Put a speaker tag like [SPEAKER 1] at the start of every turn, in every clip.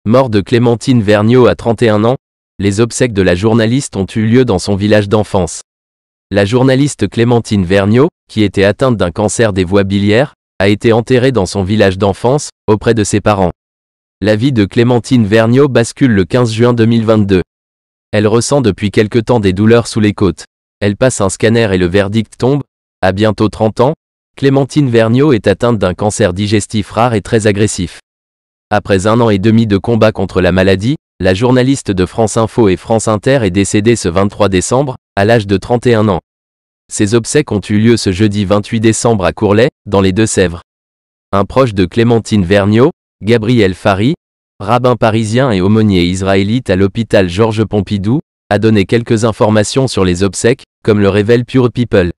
[SPEAKER 1] Mort de Clémentine Vergniaud à 31 ans, les obsèques de la journaliste ont eu lieu dans son village d'enfance. La journaliste Clémentine Vergniaud, qui était atteinte d'un cancer des voies biliaires, a été enterrée dans son village d'enfance, auprès de ses parents. La vie de Clémentine Vergniaud bascule le 15 juin 2022. Elle ressent depuis quelque temps des douleurs sous les côtes. Elle passe un scanner et le verdict tombe. À bientôt 30 ans, Clémentine Vergniaud est atteinte d'un cancer digestif rare et très agressif. Après 1 an et demi de combat contre la maladie, la journaliste de France Info et France Inter est décédée ce 23 décembre, à l'âge de 31 ans. Ses obsèques ont eu lieu ce jeudi 28 décembre à Courlay, dans les Deux-Sèvres. Un proche de Clémentine Vergniaud, Gabriel Fary, rabbin parisien et aumônier israélite à l'hôpital Georges Pompidou, a donné quelques informations sur les obsèques, comme le révèle Pure People.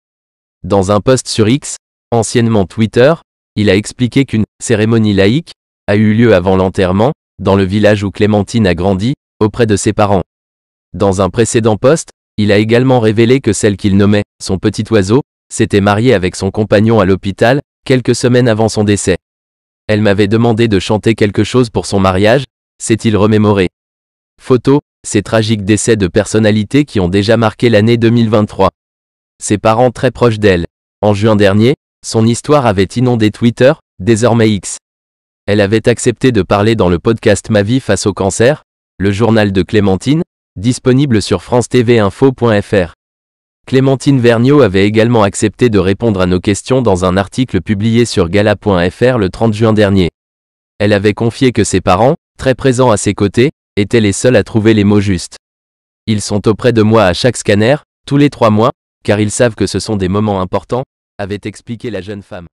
[SPEAKER 1] Dans un post sur X, anciennement Twitter, il a expliqué qu'une « cérémonie laïque » a eu lieu avant l'enterrement, dans le village où Clémentine a grandi, auprès de ses parents. Dans un précédent post, il a également révélé que celle qu'il nommait « son petit oiseau » s'était mariée avec son compagnon à l'hôpital, quelques semaines avant son décès. Elle m'avait demandé de chanter quelque chose pour son mariage, s'est-il remémoré. Photo, ces tragiques décès de personnalités qui ont déjà marqué l'année 2023. Ses parents très proches d'elle. En juin dernier, son histoire avait inondé Twitter, désormais X. Elle avait accepté de parler dans le podcast Ma vie face au cancer, le journal de Clémentine, disponible sur france-tv-info.fr. Clémentine Vergniaud avait également accepté de répondre à nos questions dans un article publié sur gala.fr le 30 juin dernier. Elle avait confié que ses parents, très présents à ses côtés, étaient les seuls à trouver les mots justes. Ils sont auprès de moi à chaque scanner, tous les 3 mois, car ils savent que ce sont des moments importants, avait expliqué la jeune femme.